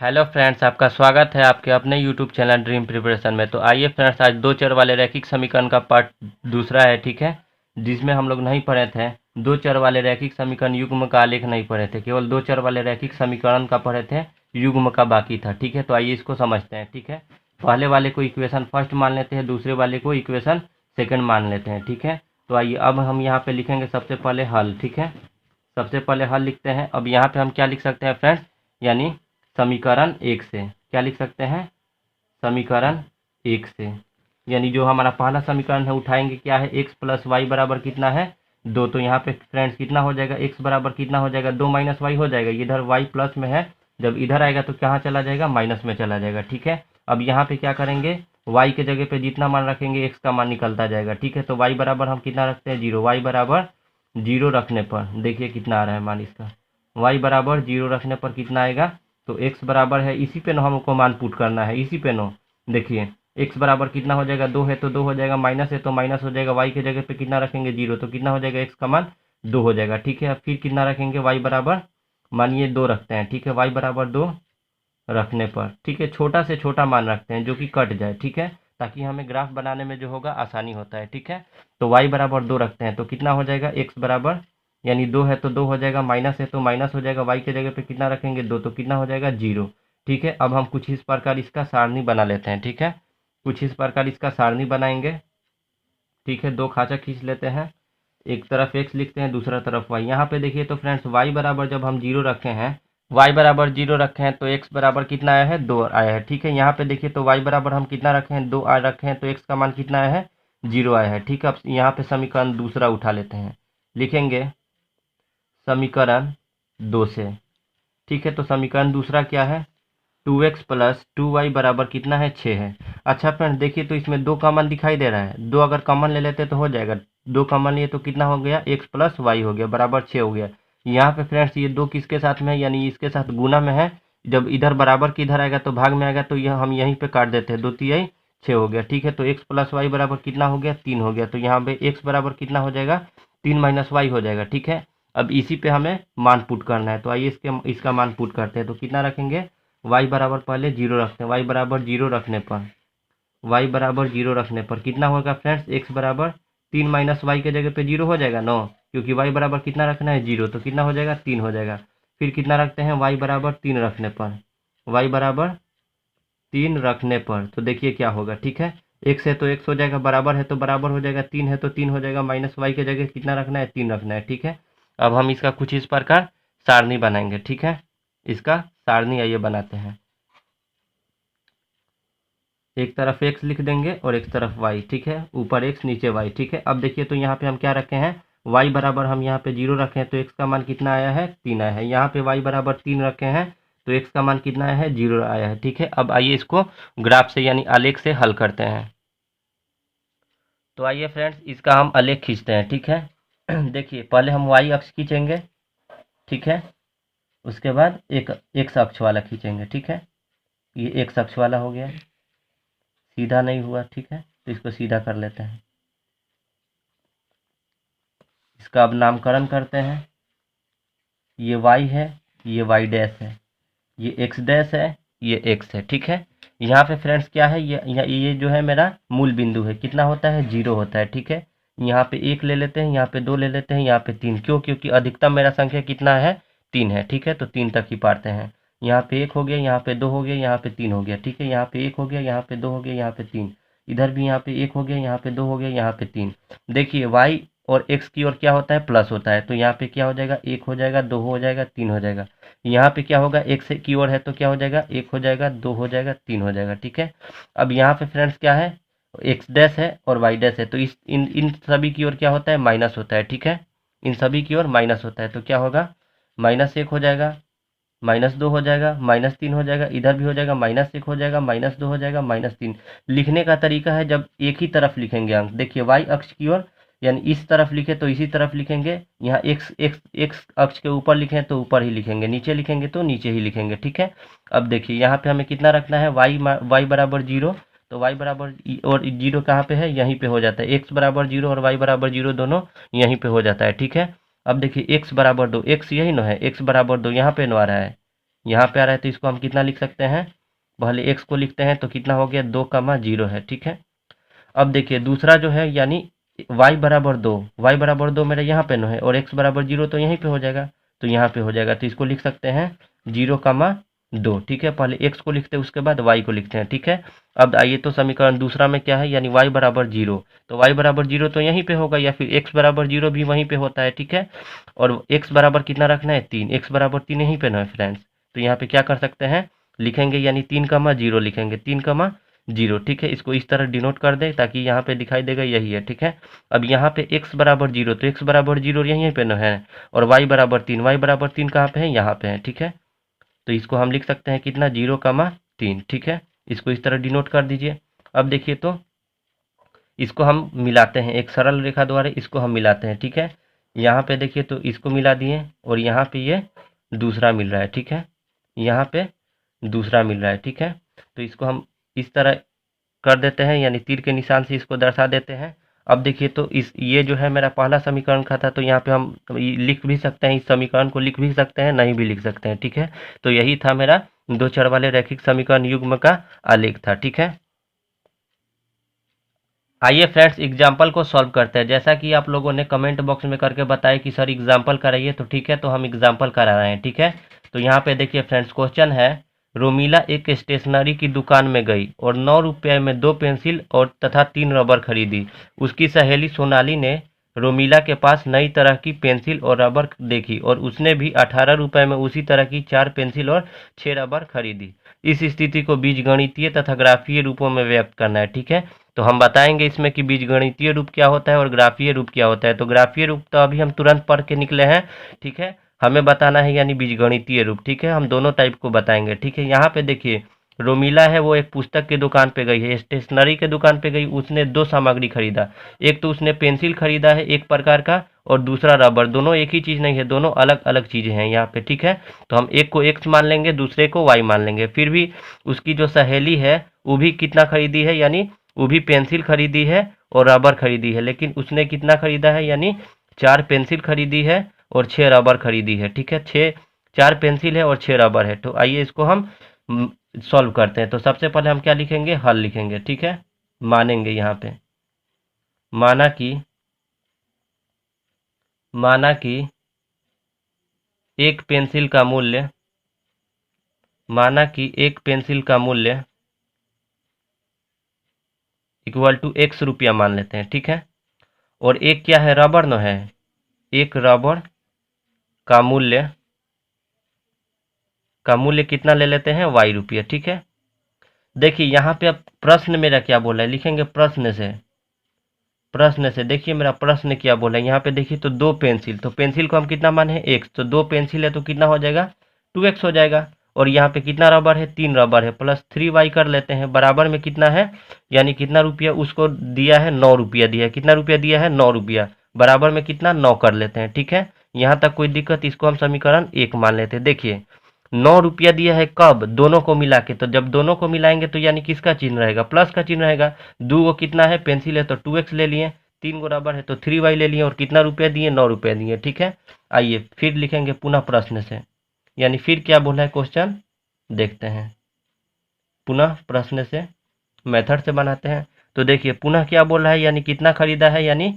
Hello friends, आपका स्वागत है आपके अपने यूट्यूब चैनल ड्रीम प्रिपरेशन में। तो आइए फ्रेंड्स, आज दो चर वाले रैखिक समीकरण का पार्ट दूसरा है, ठीक है, जिसमें हम लोग नहीं पढ़े थे। दो चर वाले रैखिक समीकरण युग्म का आलेख नहीं पढ़े थे, केवल दो चर वाले रैखिक समीकरण का पढ़े थे, युग्म का बाकी था, ठीक है। तो आइए इसको समझते हैं, ठीक है। पहले वाले को इक्वेशन फर्स्ट मान लेते हैं, दूसरे वाले को इक्वेशन सेकेंड मान लेते हैं, ठीक है। तो आइए अब हम यहाँ पे लिखेंगे सबसे पहले हल, ठीक है। सबसे पहले हल लिखते हैं। अब यहाँ पे हम क्या लिख सकते हैं फ्रेंड्स, यानी समीकरण एक से क्या लिख सकते हैं, समीकरण एक से, यानी जो हमारा पहला समीकरण है उठाएंगे, क्या है, एक्स प्लस वाई बराबर कितना है, दो। तो यहाँ पे फ्रेंड्स कितना हो जाएगा, एक्स बराबर कितना हो जाएगा, दो माइनस वाई हो जाएगा। इधर वाई प्लस में है, जब इधर आएगा तो कहाँ चला जाएगा, माइनस में चला जाएगा, ठीक है। अब यहाँ पे क्या करेंगे, वाई के जगह पे जितना मान रखेंगे एक्स का मान निकलता जाएगा, ठीक है। तो वाई बराबर हम कितना रखते हैं, जीरो। वाई बराबर जीरो रखने पर देखिए कितना आ रहा है मान इसका, वाई बराबर जीरो रखने पर कितना आएगा, तो एक्स बराबर है, इसी पे नो हमको मान पुट करना है, इसी पे नो। देखिए एक्स बराबर कितना हो जाएगा, दो है तो दो हो जाएगा, माइनस है तो माइनस हो जाएगा, वाई के जगह पे कितना रखेंगे, जीरो, तो कितना हो जाएगा, एक्स का मान दो हो जाएगा, ठीक है। अब फिर कितना रखेंगे, वाई बराबर मानिए दो रखते हैं, ठीक है। वाई बराबर दो रखने पर, ठीक है, छोटा से छोटा मान रखते हैं जो कि कट जाए, ठीक है, ताकि हमें ग्राफ बनाने में जो होगा आसानी होता है, ठीक है। तो y बराबर दो रखते हैं, तो कितना हो जाएगा, x बराबर, यानी दो है तो दो हो जाएगा, माइनस है तो माइनस हो जाएगा, y के जगह पे कितना रखेंगे, दो, तो कितना हो जाएगा, जीरो, ठीक है। अब हम कुछ इस प्रकार इसका सारणी बना लेते हैं, ठीक है, कुछ इस प्रकार इसका सारणी बनाएंगे, ठीक है। दो खाचा खींच लेते हैं, एक तरफ x लिखते हैं, दूसरा तरफ y। यहाँ पे देखिए तो फ्रेंड्स y बराबर जब हम जीरो रखे हैं, y बराबर जीरो रखे हैं, तो x बराबर कितना आया है, दो आया है, ठीक है। यहाँ पे देखिए तो y बराबर हम कितना रखे हैं, दो रखे हैं, तो x का मान कितना आया है, जीरो आया है, ठीक है। अब यहाँ पे समीकरण दूसरा उठा लेते हैं, लिखेंगे समीकरण दो से, ठीक है। तो समीकरण दूसरा क्या है, two X plus two Y बराबर कितना है, छः है। अच्छा फ्रेंड्स देखिए तो इसमें दो कॉमन दिखाई दे रहा है, दो अगर कॉमन ले लेते तो हो जाएगा, दो कॉमन लिए तो कितना हो गया, एक्स प्लस वाई हो गया, बराबर छः हो गया। यहाँ पे फ्रेंड्स ये दो किसके साथ में है, यानी इसके साथ गुना में है। जब इधर बराबर की इधर आएगा तो भाग में आएगा, तो यह हम यहीं पे काट देते हैं, दो तिहाई छः हो गया, ठीक है। तो एक्स प्लस वाई बराबर कितना हो गया, तीन हो गया। तो यहाँ पे एक्स बराबर कितना हो जाएगा, तीन माइनस वाई हो जाएगा, ठीक है। अब इसी पे हमें मान पुट करना है, तो आइए इसका मान पुट करते हैं। तो कितना रखेंगे, y बराबर पहले जीरो रखते हैं, y बराबर जीरो रखने पर, y बराबर जीरो रखने पर कितना होगा फ्रेंड्स, x बराबर तीन माइनस वाई के जगह पे जीरो हो जाएगा नो, क्योंकि y बराबर कितना रखना है, जीरो, तो कितना हो जाएगा, तीन हो जाएगा। फिर कितना रखते हैं, y बराबर तीन रखने पर, y बराबर तीन रखने पर, तो देखिए क्या होगा, ठीक है। x है तो x हो जाएगा, बराबर है तो बराबर हो जाएगा, तीन है तो तीन हो जाएगा, माइनस वाई के जगह कितना रखना है, तीन रखना है, ठीक है। अब हम इसका कुछ इस प्रकार सारणी बनाएंगे, ठीक है। इसका सारणी आइए बनाते हैं, एक तरफ x लिख देंगे और एक तरफ y, ठीक है, ऊपर x नीचे y, ठीक है। अब देखिए तो यहाँ पे हम क्या रखे हैं, y बराबर हम यहाँ पे जीरो रखे हैं, तो x का मान कितना आया है, तीन आया है। यहाँ पे y बराबर तीन रखे हैं, तो x का मान कितना आया है, जीरो आया है, ठीक है। अब आइए इसको ग्राफ से यानी आलेख से हल करते हैं। तो आइए फ्रेंड्स इसका हम आलेख खींचते हैं, ठीक है। देखिए पहले हम y अक्ष खींचेंगे, ठीक है, उसके बाद एक x अक्ष वाला खींचेंगे, ठीक है। ये x अक्ष वाला हो गया, सीधा नहीं हुआ, ठीक है, तो इसको सीधा कर लेते हैं। इसका अब नामकरण करते हैं, ये y है, ये y डैश है, ये x डैश है, ये x है, ठीक है। यहाँ पे फ्रेंड्स क्या है, ये जो है मेरा मूल बिंदु है, कितना होता है, जीरो होता है, ठीक है। यहाँ पे एक ले लेते हैं, यहाँ पे दो ले लेते हैं, यहाँ पे तीन, क्यों, क्योंकि अधिकतम मेरा संख्या कितना है, तीन है, ठीक है। तो तीन तक ही पाते हैं, यहाँ पे एक हो गया, यहाँ पे दो हो गया, यहाँ पे तीन हो गया, ठीक है। यहाँ पे एक हो गया, यहाँ पे दो हो गया, यहाँ पे तीन, इधर भी यहाँ पे एक हो गया, यहाँ पे दो हो गया, यहाँ पे तीन। देखिए y और x की ओर क्या होता है, प्लस होता है, तो यहाँ पे क्या हो जाएगा, एक हो जाएगा, दो हो जाएगा, तीन हो जाएगा। यहाँ पे क्या होगा, x की ओर है तो क्या हो जाएगा, एक हो जाएगा, दो हो जाएगा, तीन हो जाएगा, ठीक है। अब यहाँ पे फ्रेंड्स क्या है, एक्स डैश है और वाई डैश है, तो इस इन इन सभी की ओर क्या होता है, माइनस होता है, ठीक है। इन सभी की ओर माइनस होता है, तो क्या होगा, माइनस एक हो जाएगा, माइनस दो हो जाएगा, माइनस तीन हो जाएगा, इधर भी हो जाएगा, माइनस एक हो जाएगा, माइनस दो हो जाएगा, माइनस तीन। लिखने का तरीका है जब एक ही तरफ लिखेंगे अंक, देखिए वाई अक्ष की ओर, यानी इस तरफ लिखे तो इसी तरफ लिखेंगे, यहाँ एक्स एक्स एक्स अक्ष के ऊपर लिखें तो ऊपर ही लिखेंगे, नीचे लिखेंगे तो नीचे ही लिखेंगे, ठीक है। अब देखिए यहाँ पे हमें कितना रखना है, वाई बराबर जीरो, तो वाई बराबर और जीरो कहाँ पे है, यहीं पे हो जाता है, एक्स बराबर जीरो और वाई बराबर जीरो दोनों यहीं पे हो जाता है, ठीक है। अब देखिए एक्स बराबर दो, एक्स यही ना है, एक्स बराबर दो यहाँ पे न आ रहा है, यहाँ पे आ रहा है तो इसको हम कितना लिख सकते हैं, पहले एक्स को लिखते हैं तो कितना हो गया 2,0 है, ठीक है। अब देखिए दूसरा जो है यानी y बराबर 2 मेरा यहाँ पे नो है और x बराबर 0 तो यहीं पे हो जाएगा, तो यहाँ पे हो जाएगा तो इसको लिख सकते हैं 0,2, ठीक है। पहले x को लिखते हैं उसके बाद y को लिखते हैं, ठीक है। अब आइए तो समीकरण दूसरा में क्या है, यानी y बराबर 0, तो y बराबर 0 तो यहीं पे होगा या फिर x बराबर 0 भी वहीं पे होता है, ठीक है। और x बराबर कितना रखना है 3, x बराबर 3 यहीं पे ना है फ्रेंड्स, तो यहाँ पे क्या कर सकते हैं लिखेंगे यानी 3,0 लिखेंगे, 3,0, ठीक है। इसको इस तरह डिनोट कर दे ताकि यहाँ पे दिखाई देगा यही है, ठीक है। अब यहाँ पे x बराबर 0 तो x बराबर 0 यहीं पे ना है, और y बराबर 3 कहाँ पे है, यहाँ पे है, ठीक है। तो इसको हम लिख सकते हैं कितना 0,3, ठीक है। इसको इस तरह डिनोट कर दीजिए। अब देखिए तो इसको हम मिलाते हैं एक सरल रेखा द्वारा, इसको हम मिलाते हैं, ठीक है। यहाँ पे देखिए तो इसको मिला दिए और यहाँ पे ये दूसरा मिल रहा है, ठीक है। यहाँ पे दूसरा मिल रहा है, ठीक है। तो इसको हम इस तरह कर देते हैं यानी तीर के निशान से इसको दर्शा देते हैं। अब देखिए तो इस ये जो है मेरा पहला समीकरण का था, तो यहाँ पे हम लिख भी सकते हैं, इस समीकरण को लिख भी सकते हैं, नहीं भी लिख सकते हैं, ठीक है। तो यही था मेरा दो चर वाले रैखिक समीकरण युग्म का आलेख था, ठीक है। आइए फ्रेंड्स एग्जाम्पल को सॉल्व करते हैं। जैसा कि आप लोगों ने कमेंट बॉक्स में करके बताया कि सर एग्जाम्पल कराइए, तो ठीक है, तो हम एग्जाम्पल करा रहे हैं, ठीक है। तो यहाँ पे देखिए फ्रेंड्स क्वेश्चन है, रोमिला एक स्टेशनरी की दुकान में गई और 9 रुपये में 2 पेंसिल और तथा 3 रबर खरीदी। उसकी सहेली सोनाली ने रोमिला के पास नई तरह की पेंसिल और रबर देखी और उसने भी 18 रुपये में उसी तरह की 4 पेंसिल और 6 रबर खरीदी। इस स्थिति को बीजगणितीय तथा ग्राफीय रूपों में व्यक्त करना है, ठीक है। तो हम बताएंगे इसमें कि बीजगणितीय रूप क्या होता है और ग्राफीय रूप क्या होता है। तो ग्राफीय रूप तो अभी हम तुरंत पढ़ के निकले हैं, ठीक है। हमें बताना है यानी बीजगणितीय रूप, ठीक है। हम दोनों टाइप को बताएंगे, ठीक है। यहाँ पे देखिए रोमिला है वो एक पुस्तक की दुकान पे गई है, स्टेशनरी के दुकान पे गई, उसने 2 सामग्री खरीदा। एक तो उसने पेंसिल खरीदा है एक प्रकार का और दूसरा रबर, दोनों एक ही चीज़ नहीं है, दोनों अलग अलग चीज़ें हैं यहाँ पे, ठीक है। तो हम एक को x मान लेंगे दूसरे को y मान लेंगे। फिर भी उसकी जो सहेली है वो भी कितना खरीदी है, यानी वो भी पेंसिल खरीदी है और रबर खरीदी है, लेकिन उसने कितना खरीदा है, यानी 4 पेंसिल खरीदी है और 6 रबर खरीदी है, ठीक है। 4 पेंसिल है और 6 रबर है। तो आइए इसको हम सॉल्व करते हैं। तो सबसे पहले हम क्या लिखेंगे, हल लिखेंगे, ठीक है। मानेंगे यहाँ पे, माना कि एक पेंसिल का मूल्य, माना कि एक पेंसिल का मूल्य इक्वल टू x रुपया मान लेते हैं, ठीक है। और एक क्या है, रबर न है, एक रबर का मूल्य कितना ले लेते हैं, y रुपया, ठीक है। देखिए यहाँ पे अब प्रश्न मेरा क्या बोला है, लिखेंगे प्रश्न से देखिए मेरा प्रश्न क्या बोला है। यहाँ पे देखिए तो 2 पेंसिल, तो पेंसिल को हम कितना माने हैं x, तो 2 पेंसिल है तो कितना हो जाएगा 2x हो जाएगा। और यहाँ पे कितना रबर है, 3 रबर है, प्लस 3y कर लेते हैं, बराबर में कितना है, यानी कितना रुपया उसको दिया है, 9 रुपया दिया है। कितना रुपया दिया है, 9 रुपया, बराबर में कितना 9 कर लेते हैं, ठीक है। यहाँ तक कोई दिक्कत, इसको हम समीकरण 1 मान लेते हैं। देखिए 9 रुपया दिया है कब, दोनों को मिला के, तो जब दोनों को मिलाएंगे तो यानी किसका चिन्ह रहेगा, प्लस का चिन्ह रहेगा। 2 को कितना है, पेंसिल है तो 2x ले लिए, 3 को रबर है तो 3y ले लिए, और कितना रुपया दिए, 9 रुपया दिए, ठीक है। आइए फिर लिखेंगे पुनः प्रश्न से, यानी फिर क्या बोला है क्वेश्चन देखते हैं, पुनः प्रश्न से मेथड से बनाते हैं। तो देखिए पुनः क्या बोल रहा है, यानी कितना खरीदा है, यानी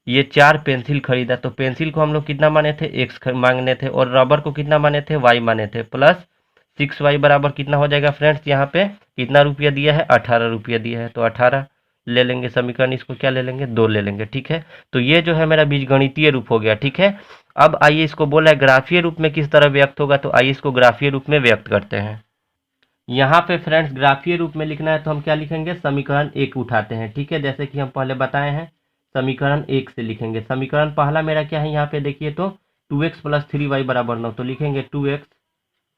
ये 4 पेंसिल खरीदा, तो पेंसिल को हम लोग कितना माने थे, x मांगने थे, और रबर को कितना माने थे, y माने थे, प्लस 6y बराबर कितना हो जाएगा फ्रेंड्स, यहाँ पे कितना रुपया दिया है, 18 रुपया दिया है, तो 18 ले लेंगे समीकरण, इसको क्या ले लेंगे, 2 ले लेंगे, ठीक है। तो ये जो है मेरा बीजगणितीय रूप हो गया, ठीक है। अब आइए इसको बोला है ग्राफीय रूप में किस तरह व्यक्त होगा, तो आइए इसको ग्राफीय रूप में व्यक्त करते हैं। यहाँ पे फ्रेंड्स ग्राफीय रूप में लिखना है तो हम क्या लिखेंगे, समीकरण 1 उठाते हैं, ठीक है। जैसे कि हम पहले बताए हैं समीकरण 1 से लिखेंगे। समीकरण पहला मेरा क्या है, यहाँ पे देखिए तो 2x प्लस 3y बराबर 9, तो लिखेंगे 2x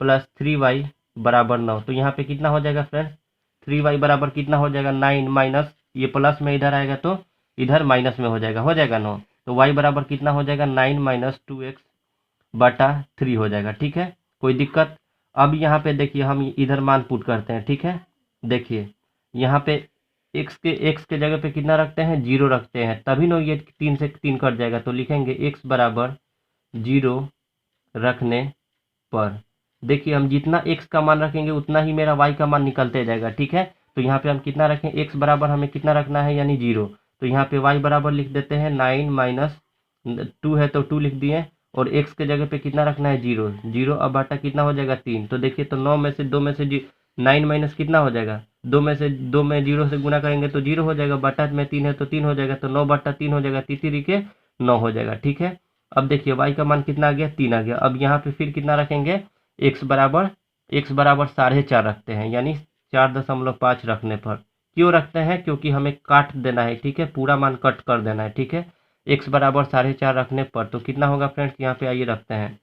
प्लस 3y बराबर 9। तो यहाँ पे कितना हो जाएगा फ्रेंड्स, 3y बराबर कितना हो जाएगा 9, माइनस ये प्लस में इधर आएगा तो इधर माइनस में हो जाएगा 9। तो y बराबर कितना हो जाएगा 9 माइनस 2x बटा 3 हो जाएगा, ठीक है। कोई दिक्कत। अब यहाँ पे देखिए हम इधर मान पुट करते हैं, ठीक है। देखिए यहाँ पे x के जगह पे कितना रखते हैं, 0 रखते हैं, तभी ना ये 3 से 3 कट जाएगा। तो लिखेंगे x बराबर 0 रखने पर देखिए हम जितना x का मान रखेंगे उतना ही मेरा y का मान निकलते जाएगा, ठीक है। तो यहाँ पे हम कितना रखें, x बराबर हमें कितना रखना है, यानी 0। तो यहाँ पे y बराबर लिख देते हैं 9 माइनस 2 है तो 2 लिख दिए, और x के जगह पे कितना रखना है, 0। 0 अब बाटा कितना हो जाएगा, 3। तो देखिए तो 9 में से 2 में से 9 माइनस कितना हो जाएगा, 2 में से 2 में 0 से गुना करेंगे तो 0 हो जाएगा, बटा में 3 है तो 3 हो जाएगा, तो 9 बटा 3 हो जाएगा, तीसरी के 9 हो जाएगा, ठीक है। अब देखिए y का मान कितना आ गया, 3 आ गया। अब यहाँ पे फिर कितना रखेंगे, x बराबर 4.5 रखते हैं, यानी 4.5 रखने पर। क्यों रखते हैं, क्योंकि हमें काट देना है, ठीक है, पूरा मान कट कर देना है, ठीक है। x बराबर 4.5 रखने पर तो कितना होगा फ्रेंड्स, यहाँ पे आइए रखते हैं।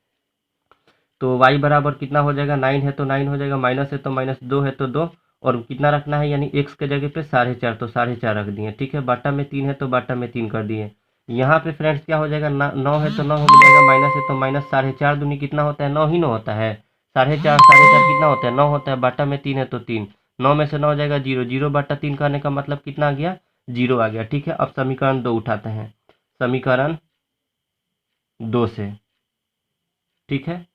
तो y बराबर कितना हो जाएगा, 9 है तो 9 हो जाएगा, माइनस है तो माइनस, 2 है तो 2, और कितना रखना है, यानी x के जगह पे 4.5, तो 4.5 रख दिए, ठीक है। बाटा में 3 है तो बाटा में 3 कर दिए। यहाँ पे फ्रेंड्स क्या हो जाएगा, 9 है तो 9 हो जाएगा, माइनस है तो माइनस, 4.5 दूनी कितना होता है, 9 ही 9 होता है। 4.5 कितना होता है, 9 होता है, बाटा में 3 है तो 3, 9 में से 9 हो जाएगा 0, 0 बटा 3 करने का मतलब कितना आ गया, 0 आ गया, ठीक है। अब समीकरण 2 उठाते हैं, समीकरण 2 से, ठीक है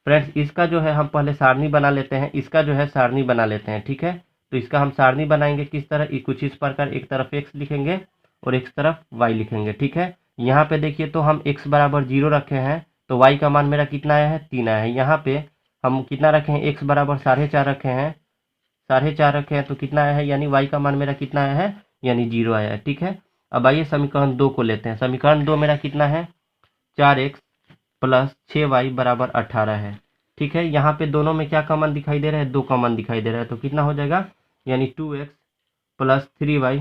फ्रेंड्स। इसका जो है हम पहले सारणी बना लेते हैं, इसका जो है सारणी बना लेते हैं, ठीक है। तो इसका हम सारणी बनाएंगे किस तरह, कुछ इस प्रकार, एक तरफ x लिखेंगे और एक तरफ y लिखेंगे, ठीक है। यहाँ पे देखिए तो हम x बराबर 0 रखे हैं, तो y का मान मेरा कितना आया है, 3 आया है। यहाँ पे हम कितना रखे हैं, x बराबर 4.5 रखे हैं, 4.5 रखे हैं तो कितना आया है, यानी y का मान मेरा कितना आया है, यानी 0 आया है, ठीक है। अब आइए समीकरण 2 को लेते हैं। समीकरण 2 मेरा कितना है, 4x प्लस 6y बराबर 18 है, ठीक है। यहाँ पे दोनों में क्या कॉमन दिखाई दे रहा है, 2 कॉमन दिखाई दे रहा है, तो कितना हो जाएगा, यानी 2x प्लस 3y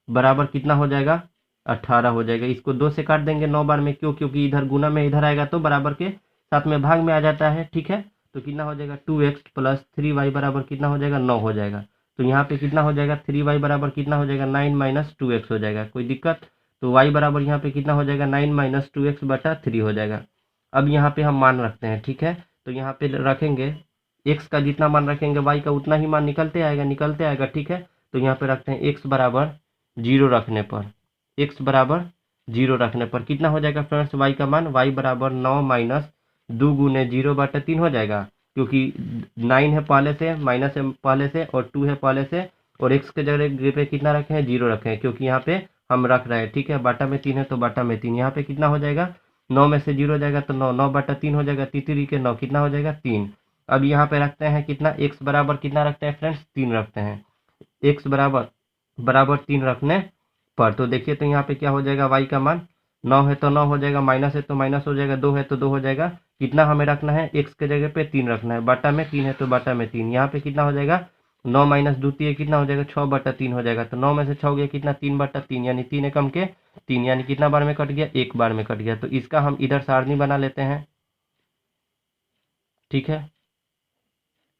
बराबर कितना हो जाएगा, 18 हो जाएगा। इसको 2 से काट देंगे 9 बार में, क्यों, क्योंकि इधर गुना में इधर आएगा तो बराबर के साथ में भाग में आ जाता है, ठीक है। तो कितना हो जाएगा, 2x प्लस 3y बराबर कितना हो जाएगा, 9 हो जाएगा। तो यहाँ पे कितना हो जाएगा, 3y बराबर कितना हो जाएगा, 9 माइनस 2x हो जाएगा, कोई दिक्कत। तो y बराबर यहाँ पे कितना हो जाएगा, 9 माइनस 2x बटा 3 हो जाएगा। अब यहाँ पे हम मान रखते हैं, ठीक है। तो यहाँ पे रखेंगे x का जितना मान रखेंगे y का उतना ही मान निकलते आएगा, ठीक है। तो यहाँ पे रखते हैं x बराबर 0 रखने पर, x बराबर 0 रखने पर कितना हो जाएगा फ्रेंड्स, y का मान, y बराबर 9 माइनस 2 गुने 0 बटा 3 हो जाएगा, क्योंकि 9 है पहले से, माइनस है पहले से, और 2 है पहले से, और x के जगह पे कितना रखे हैं, 0 रखे हैं, क्योंकि यहाँ पे हम रख रहे हैं, ठीक है। बाटा में 3 है तो बाटा में 3, यहाँ पे कितना हो जाएगा, 9 में से 0 जाएगा तो 9, 9 बटा 3 हो जाएगा, तीसरी के 9 कितना हो जाएगा, 3। अब यहाँ पे रखते हैं कितना, x बराबर कितना रखते हैं फ्रेंड्स, 3 रखते हैं, x बराबर 3 रखने पर। तो देखिए तो यहाँ पे क्या हो जाएगा, y का मान 9 है तो 9 हो जाएगा, माइनस है तो माइनस हो जाएगा, 2 है तो 2 हो जाएगा। कितना हमें रखना है, x के जगह पे 3 रखना है, बाटा में 3 है तो बाटा में 3, यहाँ पे कितना हो जाएगा, 9 माइनस 2 कितना हो जाएगा, 6 बटा 3 हो जाएगा। तो 9 में से 6 हो गया कितना, 3 बटा 3, यानी 3 एकम के 3, यानी कितना बार में कट गया, एक बार में कट गया। तो इसका हम इधर सारणी बना लेते हैं, ठीक है।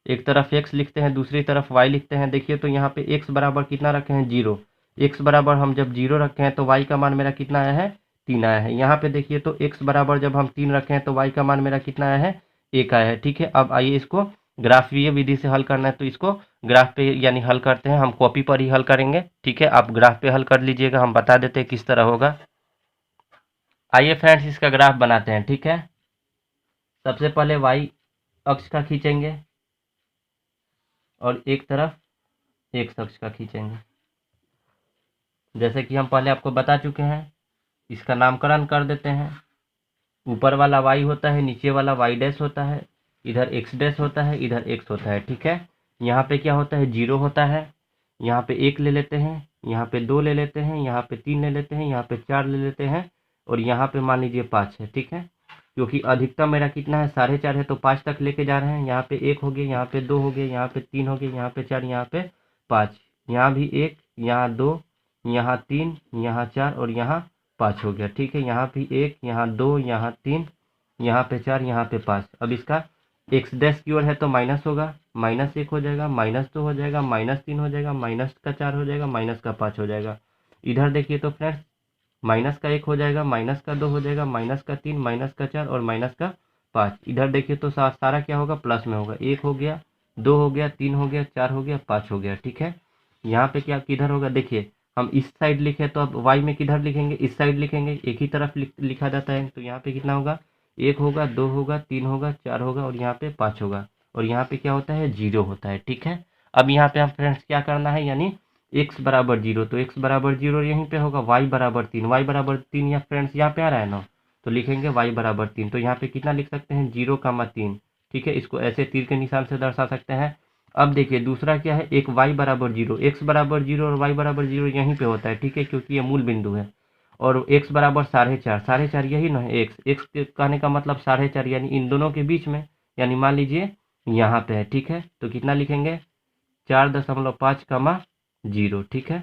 एक तरफ x लिखते हैं, दूसरी तरफ y लिखते हैं। देखिए तो यहाँ पे x बराबर कितना रखे हैं, 0। x बराबर हम जब 0 रखे हैं तो y का मान मेरा कितना आया है, 3 आया है। यहाँ पे देखिए तो x बराबर जब हम 3 रखे हैं तो y का मान मेरा कितना आया है, 1 आया है, ठीक है। अब आइए इसको ग्राफीय विधि से हल करना है, तो इसको ग्राफ पे यानी हल करते हैं, हम कॉपी पर ही हल करेंगे, ठीक है। आप ग्राफ पे हल कर लीजिएगा, हम बता देते हैं किस तरह होगा। आइए फ्रेंड्स इसका ग्राफ बनाते हैं, ठीक है। सबसे पहले y अक्ष का खींचेंगे और एक तरफ x अक्ष का खींचेंगे, जैसे कि हम पहले आपको बता चुके हैं। इसका नामकरण कर देते हैं, ऊपर वाला y होता है, नीचे वाला y डैश होता है, इधर x डैश होता है, इधर x होता है, ठीक है। यहाँ पे क्या होता है, 0 होता है, यहाँ पे 1 ले लेते हैं, यहाँ पे 2 ले लेते हैं, यहाँ पे 3 ले लेते हैं, यहाँ पे 4 ले लेते हैं, और यहाँ पे मान लीजिए 5 है, ठीक है। क्योंकि अधिकतम मेरा कितना है, 4.5 है, तो 5 तक लेके जा रहे हैं। यहाँ पे 1 हो गया, यहाँ पे 2 हो गया, यहाँ पे 3 हो गया, यहाँ पे 4, यहाँ पे 5, यहाँ भी 1, यहाँ 2, यहाँ 3, यहाँ 4 और यहाँ 5 हो गया, ठीक है। यहाँ भी 1, यहाँ 2, यहाँ 3, यहाँ पे 4, यहाँ पे 5। अब इसका x डैश की ओर है तो माइनस होगा, -1 हो जाएगा, -2 हो जाएगा, -3 हो जाएगा, -4 हो जाएगा, -5 हो जाएगा। इधर देखिए तो फ्रेंड्स -1 हो जाएगा, -2 हो जाएगा, -3, -4 और -5। इधर देखिए तो सारा क्या होगा, प्लस में होगा। 1 हो गया, 2 हो गया, 3 हो गया, 4 हो गया, 5 हो गया, ठीक है। यहाँ पे क्या किधर होगा, देखिए हम इस साइड लिखे तो अब y में किधर लिखेंगे, इस साइड लिखेंगे, एक ही तरफ लिखा जाता है। तो यहाँ पे कितना होगा, 1 होगा, 2 होगा, 3 होगा, 4 होगा और यहाँ पे 5 होगा और यहाँ पे क्या होता है 0 होता है। ठीक है, अब यहाँ पे हम फ्रेंड्स क्या करना है, यानी x बराबर 0, तो x बराबर 0 यहीं पे होगा, y बराबर 3, y बराबर 3 या फ्रेंड्स यहाँ पे आ रहा है ना, तो लिखेंगे y बराबर 3। तो यहाँ पे कितना लिख सकते हैं 0,3। ठीक है, इसको ऐसे तीर के निशान से दर्शा सकते हैं। अब देखिए दूसरा क्या है, एक y बराबर 0, x बराबर 0 और y बराबर 0 यहीं पे होता है। ठीक है, क्योंकि ये मूल बिंदु है। और x बराबर 4.5, 4.5 यही ना है, x कहने का मतलब 4.5 यानी इन दोनों के बीच में, यानी मान लीजिए यहाँ पे है। ठीक है, तो कितना लिखेंगे 4.5, 0। ठीक है,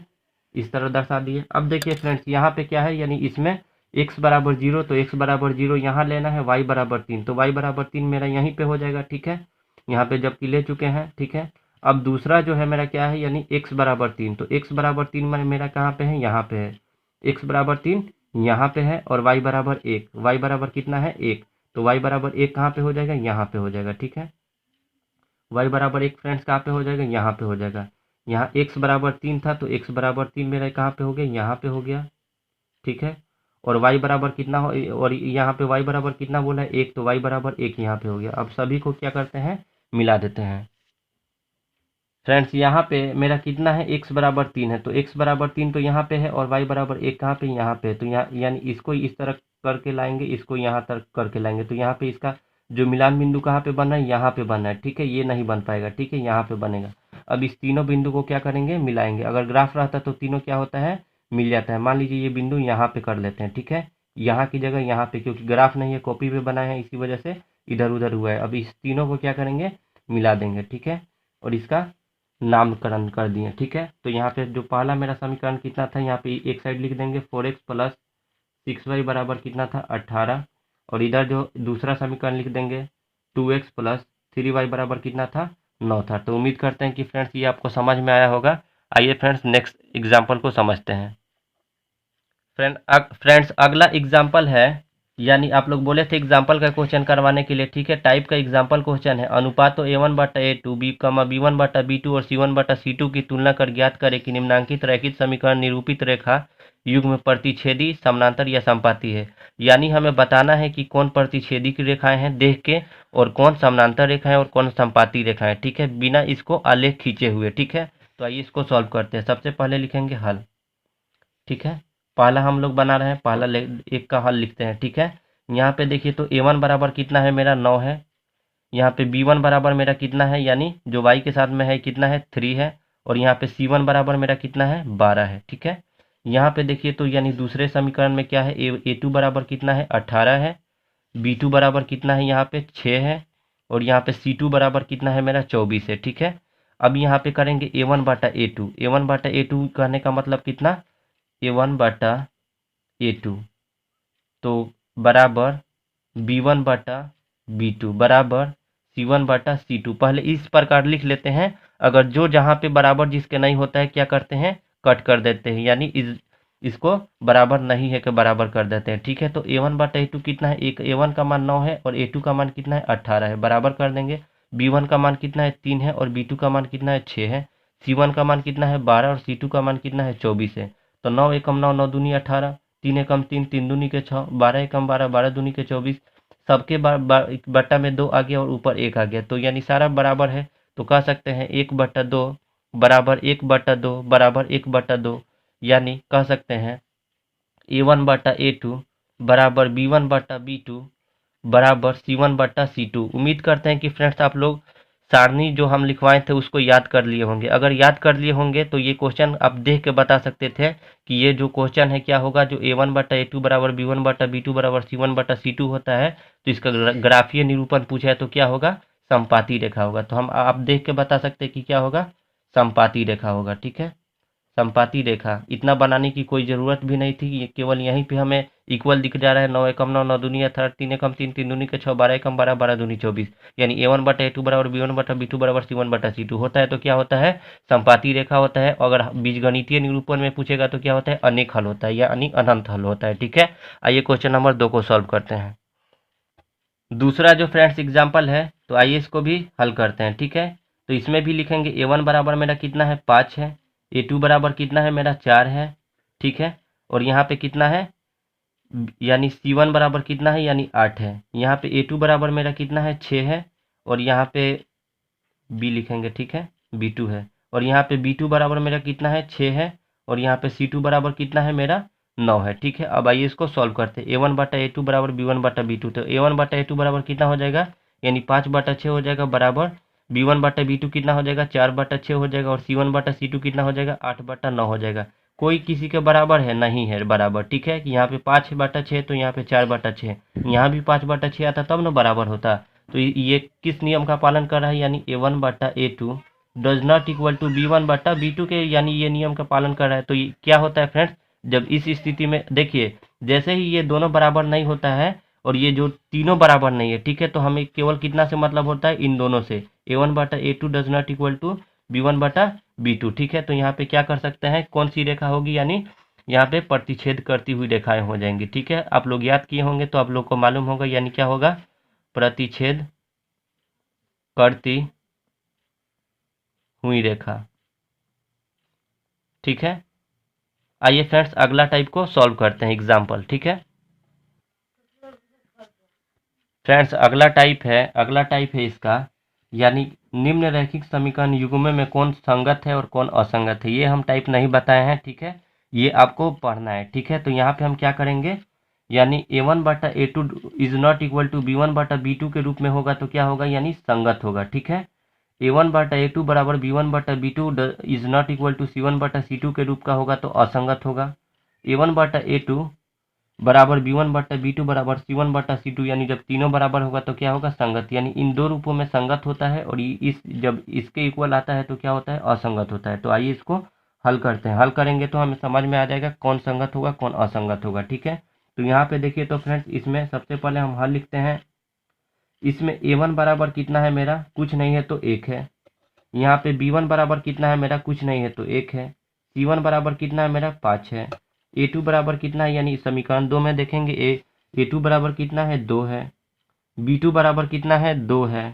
इस तरह दर्शा दिए। अब देखिए फ्रेंड्स यहाँ पे क्या है, यानी इसमें x बराबर 0, तो x बराबर 0 यहाँ लेना है, y बराबर 3, तो y बराबर 3 मेरा यहीं पे हो जाएगा। ठीक है, यहाँ पे जबकि ले चुके हैं। ठीक है, अब दूसरा जो है मेरा क्या है, यानी x बराबर 3, तो x बराबर 3 मेरा कहाँ पे है, यहाँ पे है। x बराबर 3 यहाँ पे है और y बराबर 1, y बराबर कितना है 1, तो y बराबर 1 कहाँ पे हो जाएगा, यहाँ पे हो जाएगा। ठीक है, y बराबर 1 फ्रेंड्स कहाँ पे हो जाएगा, यहाँ पे हो जाएगा। यहाँ x बराबर 3 था, तो x बराबर 3 मेरा कहाँ पे हो गया, यहाँ पे हो गया। ठीक है, और y बराबर कितना हो, और यहाँ पे y बराबर कितना बोला है 1, तो y बराबर 1 यहाँ पे हो गया। अब सभी को क्या करते हैं, मिला देते हैं। फ्रेंड्स यहाँ पे मेरा कितना है, x बराबर 3 है, तो x बराबर 3 तो यहाँ पे है और y बराबर 1 कहाँ पे, यहाँ पे। तो यहाँ यानी इसको इस तरह करके लाएंगे, इसको यहाँ तक करके लाएंगे, तो यहाँ पे इसका जो मिलान बिंदु कहाँ पे बना है, यहाँ पे बना है। ठीक है, ये नहीं बन पाएगा। ठीक है, यहाँ पे बनेगा। अब इस तीनों बिंदु को क्या करेंगे, मिलाएंगे। अगर ग्राफ रहता तो तीनों क्या होता है, मिल जाता है। मान लीजिए ये बिंदु यहाँ पे कर लेते हैं। ठीक है, यहाँ की जगह यहाँ पे, क्योंकि ग्राफ नहीं है कॉपी पे बना है, इसी वजह से इधर उधर हुआ है। अब इस तीनों को क्या करेंगे, मिला देंगे। ठीक है, और इसका नामकरण कर दिए। ठीक है, तो यहाँ पे जो पहला मेरा समीकरण कितना था, यहाँ पे एक साइड लिख देंगे 4x प्लस 6y बराबर कितना था 18, और इधर जो दूसरा समीकरण लिख देंगे 2x प्लस 3y बराबर कितना था 9 था। तो उम्मीद करते हैं कि फ्रेंड्स ये आपको समझ में आया होगा। आइए फ्रेंड्स नेक्स्ट एग्जाम्पल को समझते हैं। फ्रेंड्स अगला एग्जाम्पल है, यानी आप लोग बोले थे एग्जाम्पल का क्वेश्चन करवाने के लिए। ठीक है, टाइप का एग्जाम्पल क्वेश्चन है। अनुपात तो a1/a2 b1/b1 और c1/c2 की तुलना कर ज्ञात करें कि निम्नांकित रैखिक समीकरण निरूपित रेखा युग्म प्रतिच्छेदी समानांतर या संपाती है। यानी हमें बताना है कि कौन प्रतिच्छेदी की रेखाएं हैं देख के, और कौन समानांतर रेखाएं और कौन संपाती रेखाएं। ठीक है, बिना इसको आलेख खींचे हुए। ठीक है, तो आइए इसको सॉल्व करते हैं। सबसे पहले लिखेंगे हल। ठीक है, पहला हम लोग बना रहे हैं, पहला एक का हल लिखते हैं। ठीक है, यहाँ पे देखिए तो a1 बराबर कितना है मेरा 9 है। यहाँ पे b1 बराबर मेरा कितना है, यानी जो y के साथ में है कितना है 3 है। और यहाँ पे c1 बराबर मेरा कितना है 12 है। ठीक है, यहाँ पे देखिए तो यानी दूसरे समीकरण में क्या है, a2 बराबर कितना है 18 है, b2 बराबर कितना है यहाँ पे 6 है, और यहाँ पे c2 बराबर कितना है मेरा 24 है। ठीक है, अब यहाँ पे करेंगे a1/a2, a1/a2 कहने का मतलब कितना, a1/a2 तो बराबर b1/b2 बराबर c1/c2। पहले इस प्रकार लिख लेते हैं। अगर जो जहाँ पे बराबर जिसके नहीं होता है क्या करते हैं, कट कर देते हैं, यानी इसको बराबर नहीं है कि बराबर कर देते हैं। ठीक है, तो a1/a2 कितना है, एक a1 का मान 9 है और a2 का मान कितना है 18 है, बराबर कर देंगे। b1 का मान कितना है 3 है और b2 का मान कितना है 6 है, c1 का मान कितना है 12 और c2 का मान कितना है 24 है। तो 9 एकम 9, 9 दूनी 18, 3 एकम 3, 3 दूनी के 6, 12 एकम 12, 12 दूनी के 24। सबके बट्टा में 2 आ गया और ऊपर 1 आ गया, तो यानी सारा बराबर है। तो कह सकते हैं 1/2 बराबर 1/2 बराबर 1/2, यानी कह सकते हैं a1/a2 बराबर b1/b2 बराबर c1/c2। उम्मीद करते हैं कि फ्रेंड्स आप लोग सारणी जो हम लिखवाए थे उसको याद कर लिए होंगे। अगर याद कर लिए होंगे तो ये क्वेश्चन आप देख के बता सकते थे कि ये जो क्वेश्चन है क्या होगा, जो a1/a2 बराबर b1/b2 बराबर c1/c2 होता है, तो इसका ग्राफीय निरूपण पूछा है तो क्या होगा, संपाती रेखा होगा। तो हम आप देख के बता सकते हैं कि क्या होगा, संपाती रेखा होगा। ठीक है, संपाती रेखा इतना बनाने की कोई ज़रूरत भी नहीं थी, ये केवल यहीं पे हमें इक्वल दिख जा रहा है। 9 एकम 9, 9 दूनी 18, 3 एकम 3, 3 दूनी के 6, 12 एकम 12, 12 दूनी 24, यानी a1/a2 बराबर b1/b2 बराबर c1/c2 होता है। तो क्या होता है, संपाती रेखा होता है। अगर बीजगणितीय निरूपण में पूछेगा तो क्या होता है, अनेक हल होता है, यानी अनंत हल होता है। ठीक है, आइए क्वेश्चन नंबर 2 को सॉल्व करते हैं। दूसरा जो फ्रेंड्स एग्जाम्पल है, तो आइए इसको भी हल करते हैं। ठीक है, तो इसमें भी लिखेंगे a1 बराबर मेरा कितना है 5 है, a2 बराबर कितना है मेरा 4 है। ठीक है, और यहाँ पे कितना है यानी C1 बराबर कितना है, यानी 8 है। यहाँ पे A2 बराबर मेरा कितना है, 6 है। और यहाँ पे B लिखेंगे, ठीक है, B2 है। और यहाँ पे B2 बराबर मेरा कितना है, 6 है। और यहाँ पे C2 बराबर कितना है मेरा, 9 है, ठीक है। अब आइए इसको सॉल्व करते हैं। A1 बटा A2 बराबर B1 बटा B2। तो A1 बटा A2 बराबर कितना हो जाएगा, यानी 5 बटा 6 हो जाएगा, बराबर B1 बटा B2 कितना हो जाएगा, 4 बटा 6 हो जाएगा। और C1 बटा C2 कितना हो जाएगा, 8 बटा 9 हो जाएगा। कोई किसी के बराबर है, नहीं है बराबर, ठीक है। कि यहाँ पे 5 बटा 6 तो यहाँ पे 4 बटा 6, यहाँ भी 5 बटा 6 आता तब ना बराबर होता। तो ये किस नियम का पालन कर रहा है, यानी A1 बटा A2 does not equal to B1 बटा B2 के, यानी ये नियम का पालन कर रहा है। तो ये क्या होता है फ्रेंड्स, जब इस स्थिति में देखिए, जैसे ही ये दोनों बराबर नहीं होता है और ये जो तीनों बराबर नहीं है, ठीक है, तो हमें केवल कितना से मतलब होता है, इन दोनों से। A1 बटा A2 does not equal to B1 बटा B2, ठीक है। तो यहाँ पे क्या कर सकते हैं, कौन सी रेखा होगी, यानी यहाँ पे प्रतिच्छेद करती हुई रेखाएं हो जाएंगी, ठीक है। आप लोग याद किए होंगे तो आप लोग को मालूम होगा, यानी क्या होगा, प्रतिच्छेद करती हुई रेखा, ठीक है। आइए फ्रेंड्स अगला टाइप को सॉल्व करते हैं, एग्जाम्पल, ठीक है। फ्रेंड्स अगला टाइप है इसका, यानी निम्न रैखिक समीकरण युग्म में कौन संगत है और कौन असंगत है। ये हम टाइप नहीं बताए हैं, ठीक है, ये आपको पढ़ना है, ठीक है। तो यहाँ पे हम क्या करेंगे, यानी A1 बटा A2 is not equal to B1 बटा B2 के रूप में होगा तो क्या होगा, यानी संगत होगा, ठीक है। A1 बटा A2 बराबर B1 बटा B2 is not equal to C1 बटा C2 के रूप का होगा तो असंगत होगा। A1 बटा A2 बराबर B1 बटा B2 बराबर C1 बटा C2, यानी जब तीनों बराबर होगा तो क्या होगा, संगत। यानी इन दो रूपों में संगत होता है और इस जब इसके इक्वल आता है तो क्या होता है, असंगत होता है। तो आइए इसको हल करते हैं। हल करेंगे तो हमें समझ में आ जाएगा कौन संगत होगा कौन असंगत होगा, ठीक है। तो यहाँ पे देखिए, तो फ्रेंड्स इसमें सबसे पहले हम हल लिखते हैं। इसमें A1 बराबर कितना है मेरा, कुछ नहीं है तो 1 है। यहाँ पे B1 बराबर कितना है मेरा, कुछ नहीं है तो 1 है। C1 बराबर कितना है मेरा, 5 है। A2 बराबर कितना है, यानी समीकरण 2 में देखेंगे A2 बराबर कितना है, 2 है। B2 बराबर कितना है, 2 है।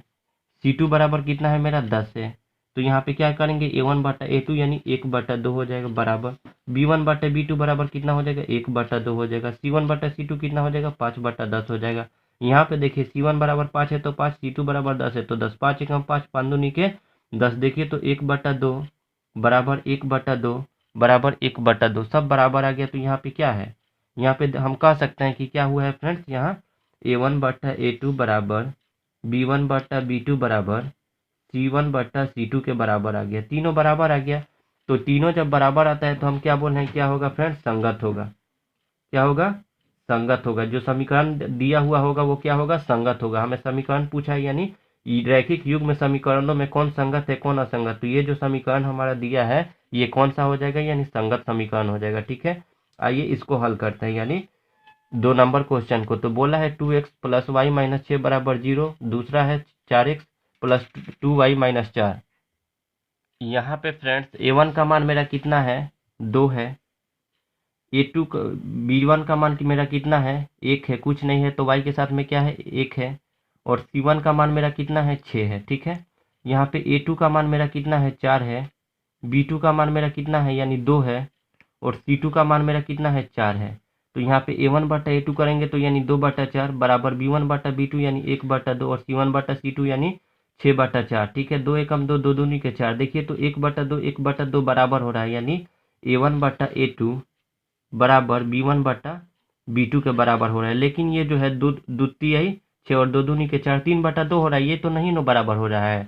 C2 बराबर कितना है मेरा, 10 है। तो यहाँ पे क्या करेंगे, A1 बटा A2 यानी 1 बटा 2 हो जाएगा, बराबर B1 बटा B2 बराबर कितना हो जाएगा, 1 बटा 2 हो जाएगा। C1 बटा C2 कितना हो जाएगा, 5 बटा 10 हो जाएगा। यहाँ पे देखिए C1 बराबर 5 है तो 5, C2 बराबर 10 है तो 10, 5 एकम 5, 5 दूनी के 10। देखिए तो 1 बटा 2 बराबर 1 बटा 2 बराबर 1 बटा 2, सब बराबर आ गया। तो यहाँ पे क्या है, यहाँ पे हम कह सकते हैं कि क्या हुआ है फ्रेंड्स, यहाँ A1 बटा A2 बराबर B1 बटा B2 बराबर C1 बटा C2 के बराबर आ गया, तीनों बराबर आ गया। तो तीनों जब बराबर आता है तो हम क्या बोल रहे हैं, क्या होगा फ्रेंड्स, संगत होगा। क्या होगा, संगत होगा। जो समीकरण दिया हुआ होगा वो क्या होगा, संगत होगा। हमें समीकरण पूछा है, यानी रैखिक युग्म में समीकरणों में कौन संगत है कौन असंगत। तो ये जो समीकरण हमारा दिया है ये कौन सा हो जाएगा, यानी संगत समीकरण हो जाएगा, ठीक है। आइए इसको हल करते हैं, यानी 2 नंबर क्वेश्चन को। तो बोला है 2x प्लस वाई माइनस 6 बराबर 0, दूसरा है 4x प्लस 2y माइनस 4। यहाँ पे फ्रेंड्स A1 का मान मेरा कितना है, 2 है। A2 का B1 का मान मेरा कितना है, 1 है, कुछ नहीं है तो y के साथ में क्या है, 1 है। और C1 का मान मेरा कितना है, 6 है, ठीक है। यहाँ पे A2 का मान मेरा कितना है, 4 है। B2 का मान मेरा कितना है, यानी 2 है। और C2 का मान मेरा कितना है, 4 है। तो यहाँ पे A1 बटा A2 करेंगे तो यानी 2 बटा 4 बराबर B1 बटा B2 यानी 1 बटा 2 और C1 बटा C2 यानी 6 बटा 4, ठीक है। 2 एकम 2, 2 दूनी के 4। देखिए तो 1 बटा 2 1 बटा 2 बराबर हो रहा है, यानी A1 बटा A2 बराबर B1 बटा B2 के बराबर हो रहा है। लेकिन ये जो है द्वितीय 6 और 2 दूनी के 4, 3 बटा 2 हो रहा है, ये तो नहीं नो बराबर हो रहा है।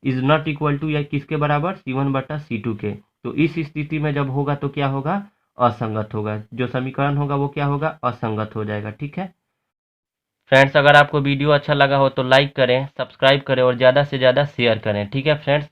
इज नॉट इक्वल टू या किसके बराबर, C1 बटा C2 के। तो इस स्थिति में जब होगा तो क्या होगा, असंगत होगा। जो समीकरण होगा वो क्या होगा, असंगत हो जाएगा, ठीक है। फ्रेंड्स अगर आपको वीडियो अच्छा लगा हो तो लाइक करें, सब्सक्राइब करें और ज़्यादा से ज़्यादा शेयर करें, ठीक है फ्रेंड्स।